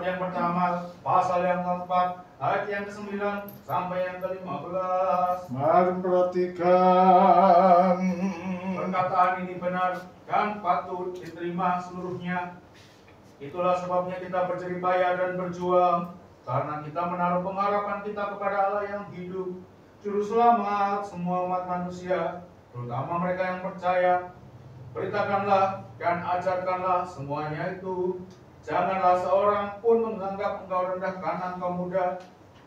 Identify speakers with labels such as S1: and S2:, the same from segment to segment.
S1: surat yang pertama, pasal yang keempat, ayat yang ke-9 sampai yang ke-15.
S2: Mari perhatikan.
S1: Perkataan ini benar dan patut diterima seluruhnya. Itulah sebabnya kita berjerih payah dan berjuang, karena kita menaruh pengharapan kita kepada Allah yang hidup, Juru Selamat semua umat manusia, terutama mereka yang percaya. Beritakanlah dan ajarkanlah semuanya itu. Janganlah seorang pun menganggap engkau rendah karena engkau muda.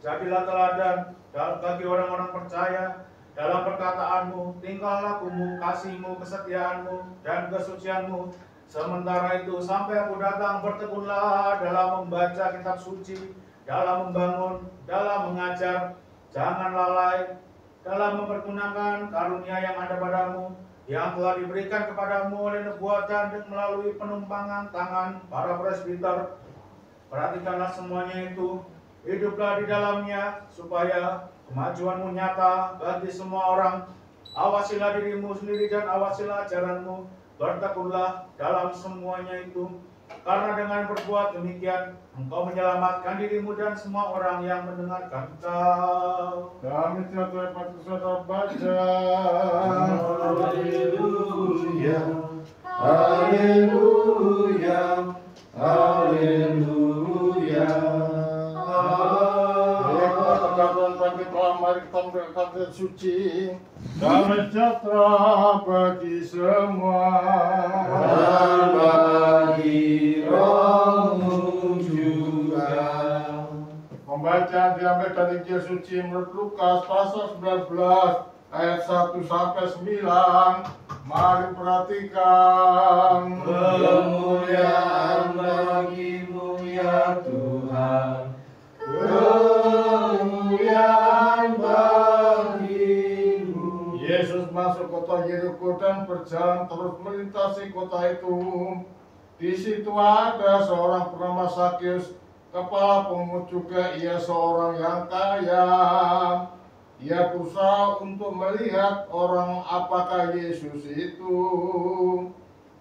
S1: Jadilah teladan bagi orang-orang percaya dalam perkataanmu, tingkah lakumu, kasihmu, kesetiaanmu, dan kesucianmu. Sementara itu sampai aku datang, bertekunlah dalam membaca kitab suci, dalam membangun, dalam mengajar. Jangan lalai dalam mempergunakan karunia yang ada padamu, yang telah diberikan kepadamu oleh nubuatan dan melalui penumpangan tangan para presbiter. Perhatikanlah semuanya itu, hiduplah di dalamnya, supaya kemajuanmu nyata bagi semua orang. Awasilah dirimu sendiri dan awasilah ajaranmu, bertekunlah dalam semuanya itu, karena dengan berbuat demikian, engkau menyelamatkan dirimu dan semua orang yang mendengarkan engkau.
S2: Kami tidak patut saudara baca. Haleluya, haleluya, haleluya. Mari kita berkata suci. Damai sejahtera bagi semua
S3: dan bagi rohmu juga.
S2: Pembacaan diambil dari Injil suci menurut Lukas pasal 19 ayat 1 sampai 9. Mari perhatikan.
S3: Kemuliaan bagimu ya Tuhan, kemuliaan bagimu.
S2: Yesus masuk kota Yeriko dan berjalan terus melintasi kota itu. Di situ ada seorang bernama Sakeus, kepala pungut juga. Ia seorang yang kaya. Ia berusaha untuk melihat orang apakah Yesus itu,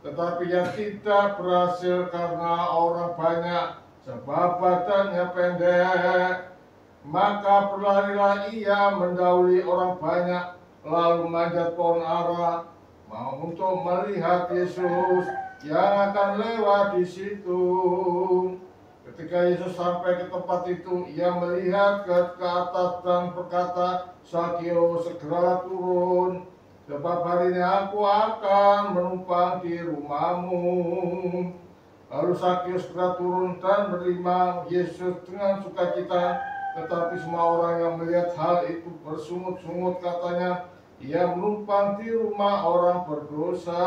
S2: tetapi ia tidak berhasil karena orang banyak, sebab badannya pendek. Maka berlarilah ia mendahului orang banyak, lalu manjat pohon ara, mau untuk melihat Yesus yang akan lewat di situ. Ketika Yesus sampai ke tempat itu, ia melihat ke atas dan berkata, "Sakeus, segera turun, sebab hari ini aku akan menumpang di rumahmu." Lalu Sakeus segera turun dan menerima Yesus dengan sukacita. Tetapi semua orang yang melihat hal itu bersungut-sungut, katanya, "Ia menumpang di rumah orang berdosa."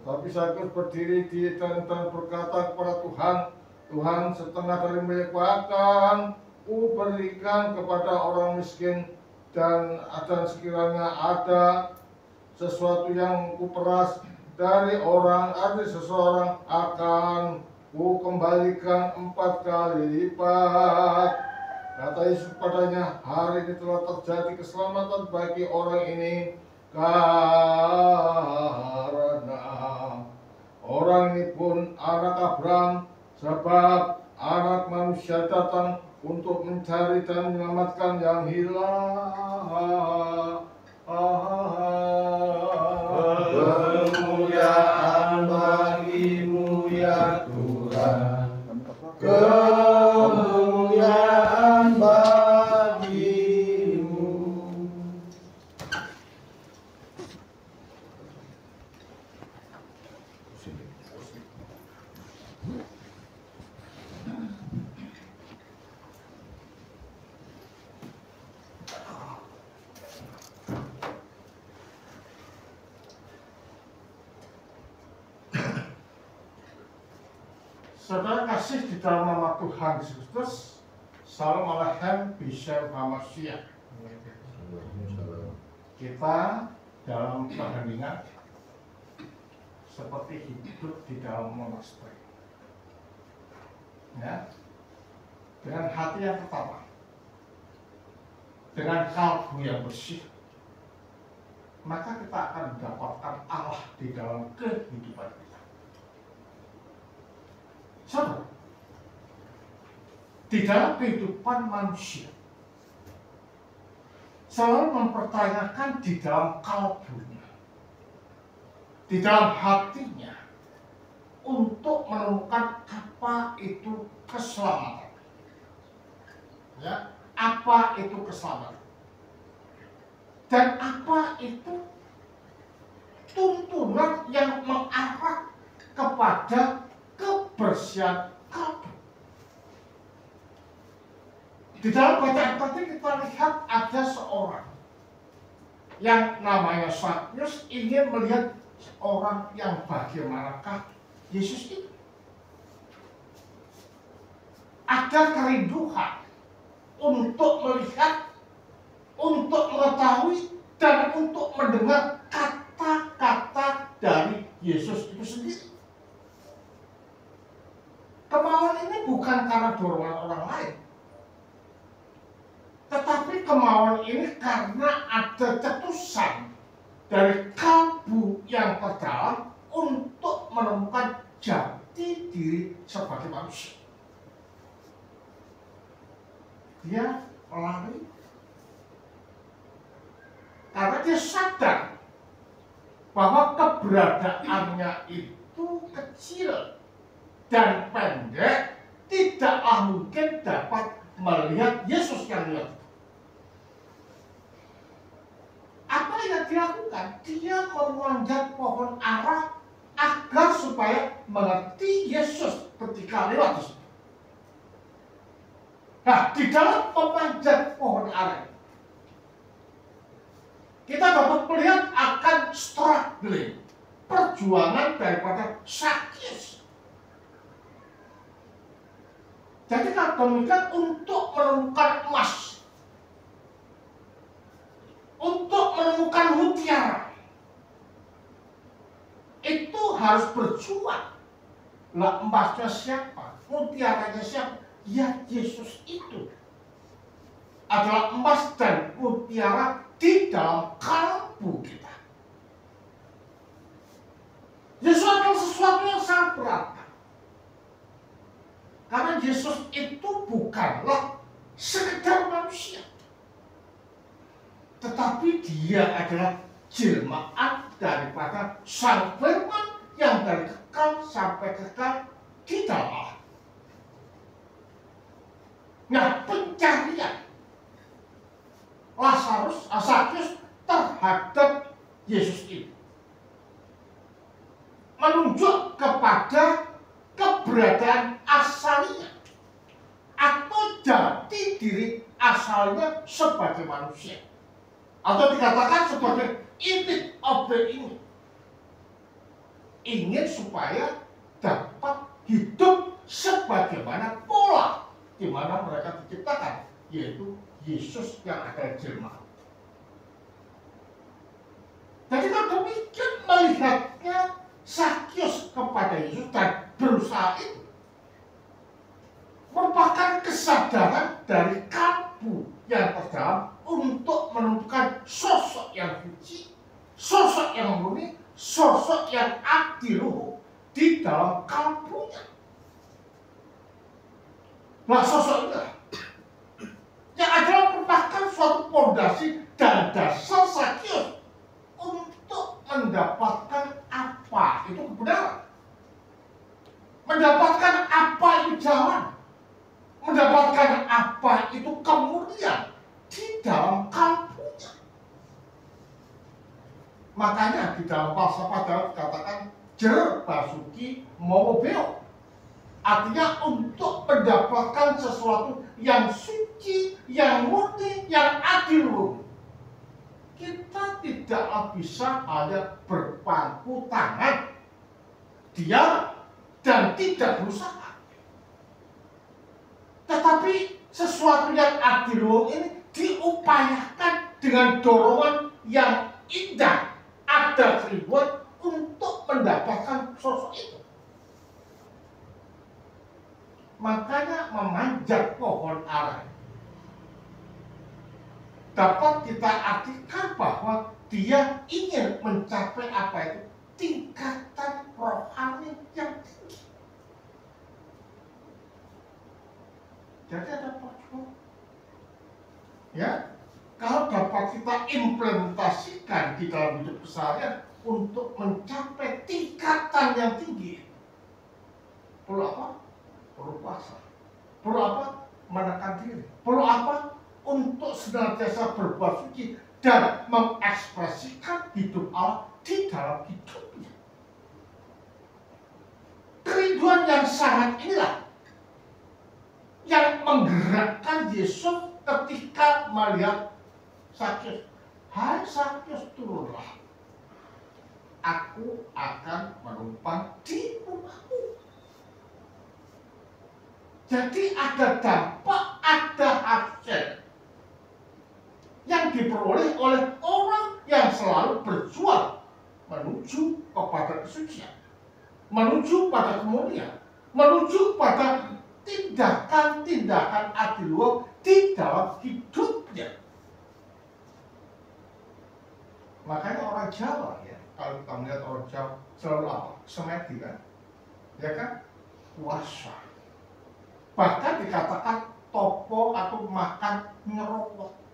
S2: Tetapi Sakeus berdiri dan berkata kepada Tuhan, "Tuhan, setengah dari milikku akan kuberikan kepada orang miskin, dan sekiranya ada sesuatu yang kuperas dari seseorang, akan kukembalikan 4 kali lipat." Kata Yesus padanya, "Hari ini telah terjadi keselamatan bagi orang ini, karena orang ini pun anak Abraham, sebab Anak Manusia datang untuk mencari dan menyelamatkan yang hilang."
S3: Kemuliaan bagimu ya Tuhan, kemuliaan bagimu.
S2: Saudara kasih di dalam nama Tuhan Yesus Kristus, Salam Aleichem Bishem HaMashiach. Kita dalam pertandingan seperti hidup di dalam monasteri, ya, dengan hati yang pertama, dengan kalbu yang bersih, maka kita akan mendapatkan Allah di dalam kehidupan kita. Saudara, di dalam kehidupan manusia selalu mempertanyakan di dalam kalbunya, di dalam hatinya, untuk menemukan apa itu keselamatan. Ya, apa itu keselamatan? Dan apa itu tuntunan yang mengarah kepada kebersihan kalbu. Di dalam bacaan tadi kita lihat ada seorang yang namanya Sakyus ingin melihat seorang yang bagaimanakah Yesus itu. Ada kerinduan untuk melihat, untuk mengetahui, dan untuk mendengar kata-kata dari Yesus itu sendiri. Kemauan ini bukan karena dorongan orang lain, tetapi kemauan ini karena ada cetusan dari kalbu yang terdalam untuk menemukan jati diri sebagai manusia. Dia lari karena dia sadar bahwa keberadaannya itu kecil dan pendek, tidaklah mungkin dapat melihat Yesus yang lihat. Apa yang dilakukan? Dia memanjat pohon ara agar supaya mengerti Yesus ketika lewat di situ. Nah, di dalam memanjat pohon ara kita dapat melihat akan struggling, perjuangan daripada Sakyus. Jadi kalau demikian, untuk menemukan emas, untuk menemukan mutiara, itu harus berjuang. Lah, emasnya siapa? Mutiaranya siapa? Ya, Yesus itu adalah emas dan mutiara di dalam kalbu kita. Yesus adalah sesuatu yang sangat berharga. Karena Yesus itu bukanlah sekedar manusia, tetapi dia adalah jelmaan daripada Sang Firman yang dari kekal sampai kekal di dalam Allah. Nah, pencarian Sakyus terhadap Yesus ini menunjuk kepada keberadaan asalnya atau jati diri asalnya sebagai manusia, atau dikatakan sebagai image of the image, ingin supaya dapat hidup sebagaimana pola di mana mereka diciptakan, yaitu Yesus yang ada jelma. Jadi kalau demikian melihatnya Sakyus kepada Yesus dan berusaha itu merupakan kesadaran dari kalbu yang terdalam untuk menemukan sosok yang suci, sosok yang murni, sosok yang adiluhu di dalam kalbunya. Nah, sosok itu yang adalah merupakan suatu fondasi dan dasar Sakyus untuk mendapatkan apa itu kebenaran, mendapatkan apa itu jalan, mendapatkan apa itu kemurnian di dalam kalbunya. Makanya di dalam falsafah Daud dikatakan jer basuki momobeo, artinya untuk mendapatkan sesuatu yang suci, yang murni, yang adil. Kita tidaklah bisa hanya berpangku tangan, diam, dan tidak berusaha. Tetapi sesuatu yang adil ini diupayakan dengan dorongan yang indah, ada kerinduan untuk mendapatkan sosok itu. Makanya memanjat pohon ara dapat kita artikan bahwa dia ingin mencapai apa itu? Tingkatan rohani yang tinggi. Jadi ada perjuangan. Ya, kalau dapat kita implementasikan di dalam hidup keseharian untuk mencapai tingkatan yang tinggi, perlu apa? Perlu puasa. Perlu apa? Menekan diri. Perlu apa? Untuk senantiasa berbuat suci dan mengekspresikan hidup Allah di dalam hidupnya. Kerinduan yang sangat inilah yang menggerakkan Yesus ketika melihat Sakyus. Hai Sakyus, turunlah. Aku akan menumpang di rumahmu. Jadi ada dampak, ada hasil yang diperoleh oleh orang yang selalu berjuang menuju kepada kesucian, menuju pada kemuliaan, menuju pada tindakan-tindakan adiluhung di dalam hidupnya. Makanya orang Jawa ya, kalau kita melihat orang Jawa selalu apa? Semedi kan? Ya kan? Puasa. Bahkan dikatakan topo atau makan ngerokok.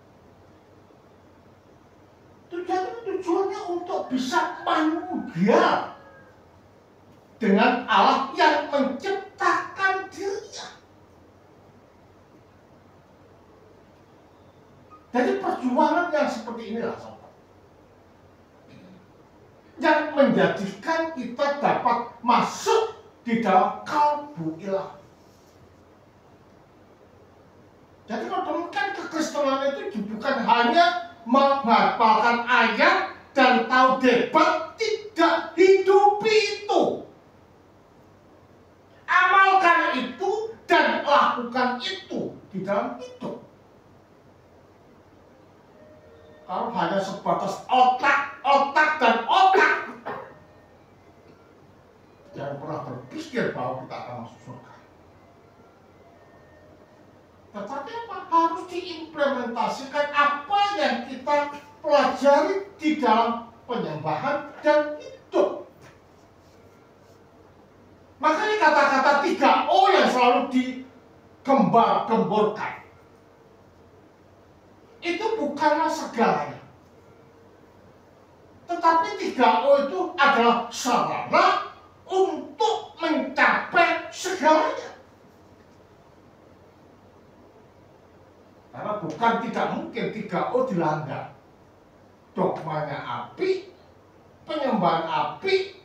S2: Tujuannya untuk bisa manunggal dengan Allah yang menciptakan dirinya. Jadi perjuangan yang seperti inilah sobat, yang menjadikan kita dapat masuk di dalam kalbu ilah. Jadi kalau kan kekristenan itu bukan hanya menghafalkan ayat dan tahu debat, tidak, hidupi itu. Amalkan itu dan lakukan itu di dalam hidup. Kalau hanya sebatas otak dan otak, jangan pernah berpikir bahwa kita akan masuk surga. Tetapi apa? Harus diimplementasikan apa yang kita pelajari di dalam penyembahan dan hidup. Makanya kata-kata 3O yang selalu digembar-gemborkan itu bukanlah segalanya. Tetapi 3O itu adalah sarana untuk mencapai segalanya. Karena bukan tidak mungkin 3O dilanggar. Dogmanya api, penyembahan api,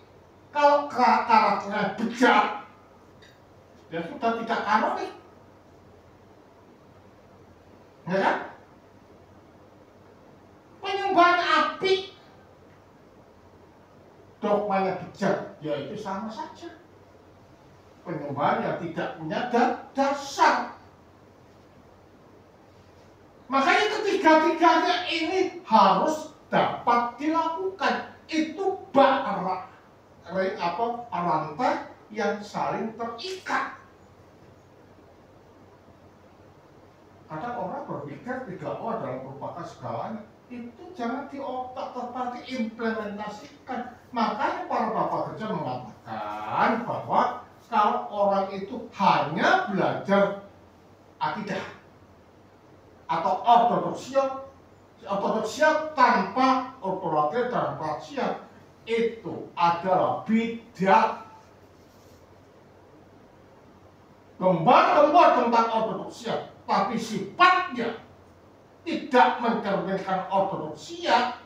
S2: kalau karakternya bejat, ya sudah tidak kanonik. Ya kan? Penyembahan api, dogmanya bejat, ya itu sama saja. Penyembahan yang tidak punya dasar. Makanya ketiga-tiganya ini harus dapat dilakukan. Itu rantai yang saling terikat. Kadang orang berpikir 3O adalah merupakan segalanya. Itu jangan di otak, tetapi implementasikan. Makanya para bapak kerja mengatakan bahwa kalau orang itu hanya belajar akidah atau ortodoksia tanpa ortolateral dan prasia, itu adalah bidat. Gembar-gembar tentang ortodoksia, tapi sifatnya tidak mencerminkan ortodoksia,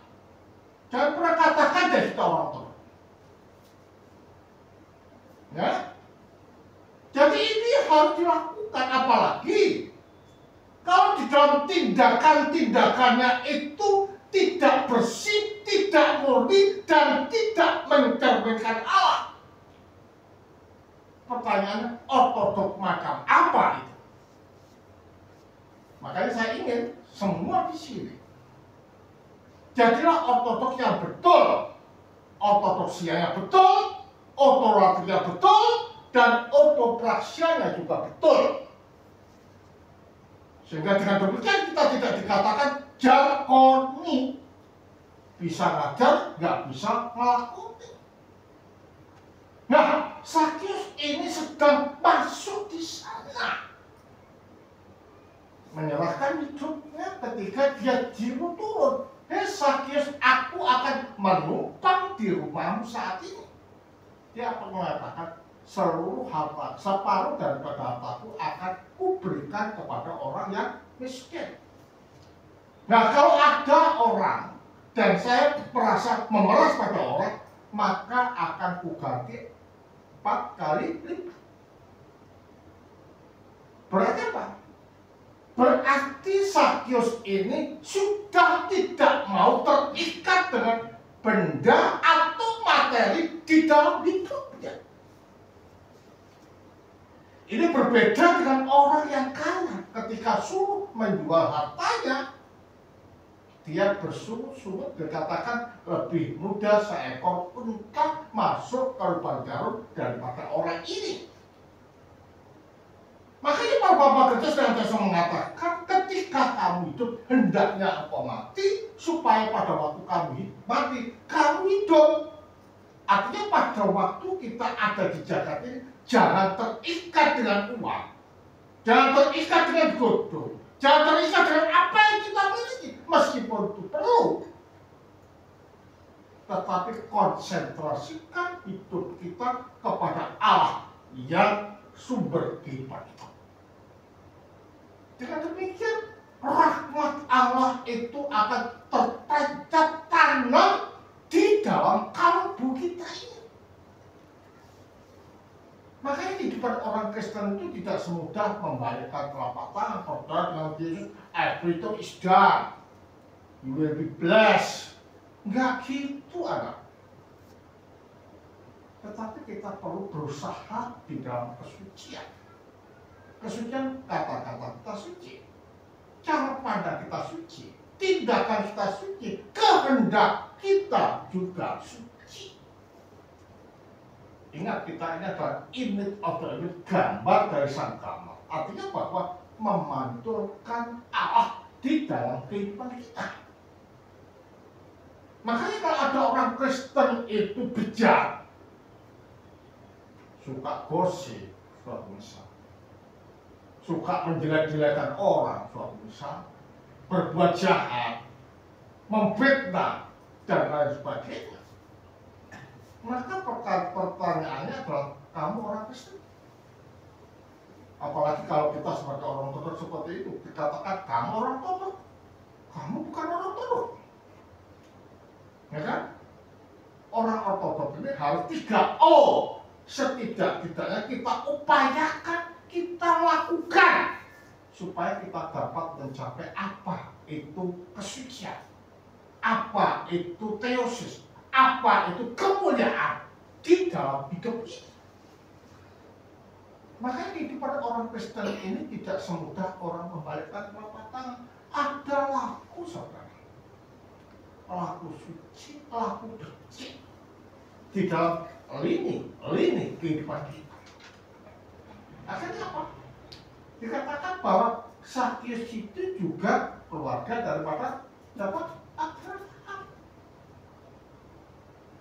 S2: jangan pernah katakan dari kita orang tua. Ya, jadi ini harus dilakukan, apalagi kalau di dalam tindakan-tindakannya itu tidak bersih, tidak murni, dan tidak mencerminkan Allah. Pertanyaannya, ortodok macam apa itu? Makanya saya ingin semua di sini jadilah ortodok yang betul, ortodoksianya betul, ortolatrinya betul, dan ortopraksianya juga betul. Sehingga dengan demikian kita tidak dikatakan jargoni, bisa ngajar, nggak bisa ngelakuin. Nah, Sakyus ini sedang masuk di sana. ketika dia jiru turun. Sakyus, aku akan menumpang di rumahmu saat ini. Dia mengatakan, seluruh harta, separuh daripada hartaku akan kuberikan kepada orang yang miskin. Nah, kalau ada orang dan saya merasa memeras pada orang, maka akan kuganti 4 kali lipat. Berarti apa? Berarti Sakyus ini sudah tidak mau terikat dengan benda atau materi di dalam hidupnya. Ini berbeda dengan orang yang kaya. Ketika suruh menjual hartanya, dia bersungut-sungut, dikatakan lebih mudah seekor unta masuk ke lubang jarum daripada orang ini. Makanya para bapak gereja senantiasa mengatakan, ketika kamu hidup, hendaknya engkau mati, supaya pada waktu kamu mati, kamu hidup. Artinya pada waktu kita ada di jagat ini, jangan terikat dengan uang, jangan terikat dengan godong, jangan terikat dengan apa yang kita miliki, meskipun itu perlu. Tetapi konsentrasikan hidup kita kepada Allah yang sumber kehidupan kita. Dengan demikian, rahmat Allah itu akan tertancap tanam di dalam kalbu kita ini. Makanya kehidupan orang Kristen itu tidak semudah membalikkan telapak tangan, percaya dengan Yesus, everything is done, you will be blessed. Enggak gitu, anak. Tetapi kita perlu berusaha di dalam kesucian. Kesucian kata-kata kita suci, cara pandang kita suci, tindakan kita suci, kehendak kita juga suci. Ingat, kita ini adalah image of the image, gambar dari sang gambar. Artinya bahwa memantulkan Allah di dalam kehidupan kita. Makanya kalau ada orang Kristen itu bejat, suka gosip, suatu misal, suka menjelek-jelekan orang, suatu misal, berbuat jahat, memfitnah, dan lain sebagainya, maka pertanyaannya adalah, kamu orang Kristen? Apalagi kalau kita sebagai orang Ortodoks seperti itu, dikatakan kamu orang Ortodoks, kamu bukan orang Ortodoks. Ya kan? Orang Ortodoks ini harus 3O. Setidak-tidaknya kita upayakan, kita lakukan, supaya kita dapat mencapai apa itu kesucian, apa itu teosis, apa itu kemuliaan di dalam hidup ini. Makanya kehidupan orang Kristen ini tidak semudah orang membalikkan telapak tangan. Ada laku, saudara, laku suci, laku bersih di dalam lini kehidupan kita. Akhirnya apa? Dikatakan bahwa Sakyus itu juga keluarga daripada dapat Abraham.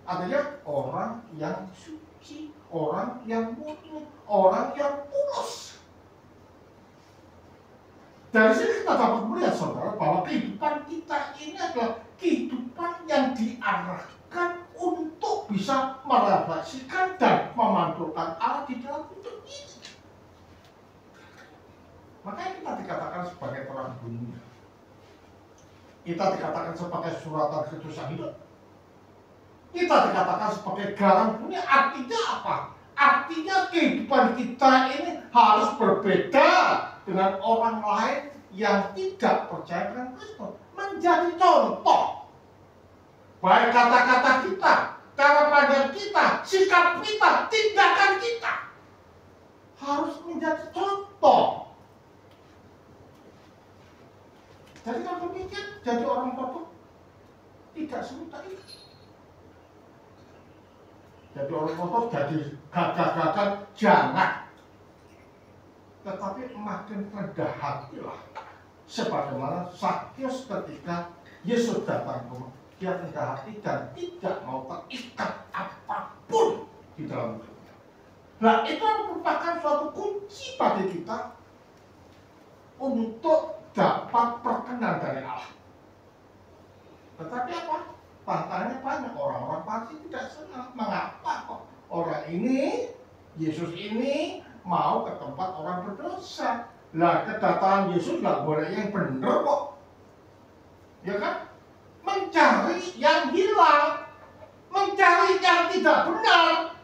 S2: Artinya orang yang suci, orang yang murni, orang yang tulus. Dari sini kita dapat melihat, saudara, bahwa kehidupan kita ini adalah kehidupan yang diarahkan untuk bisa merefleksikan dan memantulkan Allah di dalam hidup ini. Makanya kita dikatakan sebagai terang dunia. Kita dikatakan sebagai suratan Kristus yang hidup. Kita dikatakan sebagai garam dunia. Artinya apa? Artinya kehidupan kita ini harus berbeda dengan orang lain yang tidak percaya dengan Kristus. Menjadi contoh. Baik kata-kata kita, cara pandang kita, sikap kita, tindakan kita harus menjadi contoh. Jadi kalau demikian, jadi orang Ortodoks tidak semudah itu. Jadi orang Ortodoks jadi gagah-gagah, jangan. Tetapi makin rendah hatilah. Sebagaimana Sakyus ketika Yesus datang ke rumah, dia rendah hati dan tidak mau terikat apapun di dalam hidupnya. Nah, itu merupakan suatu kunci bagi kita untuk dapat perkenan dari Allah. Tetapi apa? Pantangannya banyak, orang-orang pasti tidak senang. Mengapa kok orang ini, Yesus ini mau ke tempat orang berdosa? Lah, kedatangan Yesus nggak boleh yang benar kok. Ya kan? Mencari yang hilang, mencari yang tidak benar,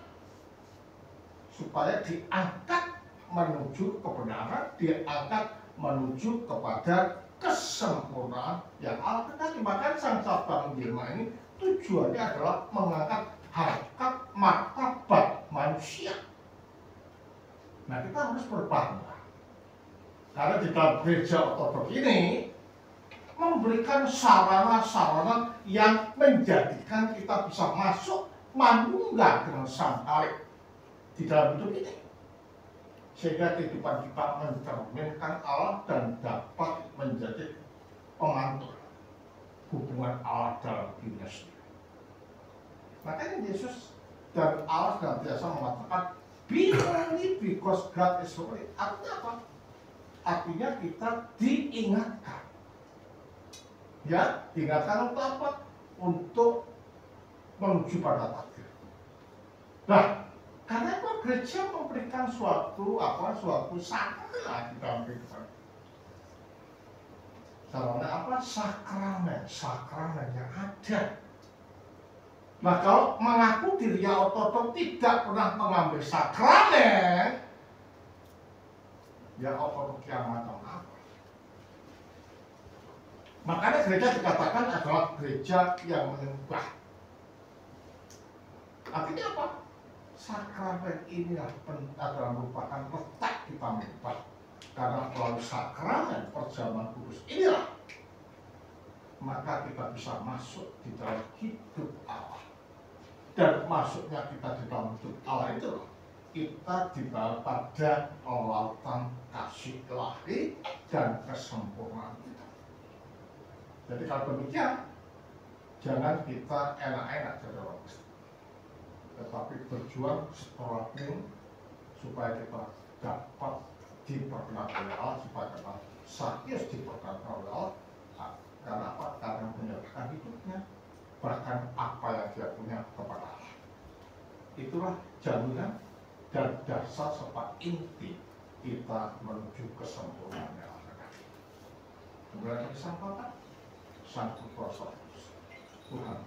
S2: supaya diangkat menuju kebenaran, diangkat menuju kepada kesempurnaan yang Allah kehendaki. Maka sang sabda menjelma ini tujuannya adalah mengangkat harkat martabat manusia. Nah, kita harus berbangga karena di dalam gereja ortodoks ini memberikan sarana-sarana yang menjadikan kita bisa masuk manunggal dengan sang Halik di dalam hidup ini, sehingga kehidupan kita mencerminkan Allah dan dapat menjadi pengantar hubungan Allah dalam dirinya sendiri. Makanya Yesus dan Allah senantiasa mengatakan be holy because God is holy. Artinya apa? Artinya kita diingatkan. Ya, diingatkan untuk apa? Untuk menuju pada takdir. Nah, karena apa? Gereja memberikan suatu sarana di dalam kehidupan. Sarana apa? Sakramen yang ada. Nah, kalau mengaku dirinya ortodoks tidak pernah mengambil sakramen, ya ortodoks yang macam apa? Makanya gereja dikatakan adalah gereja yang menyembah. Artinya apa? Sakramen inilah adalah merupakan letak kita menyembah. Karena melalui sakramen perjamuan kudus inilah maka kita bisa masuk di dalam hidup Allah. Dan masuknya kita di dalam hidup Allah itu kita dibawa pada lautan kasih ilahi dan kesempurnaan kita. Jadi kalau demikian, jangan kita enak-enak jadi orang Kristen, tetapi berjuang sepenuhnya supaya kita dapat diperkenalkan oleh Allah, supaya kita serius diperkenalkan oleh Allah. Karena apa? Karena menyerahkan hidupnya, bahkan apa yang dia punya kepada Allah. Itulah jaminan dan dasar serta inti kita menuju kesempurnaan yang Allah. Kemudian disampaikan Sang Putra Tuhan.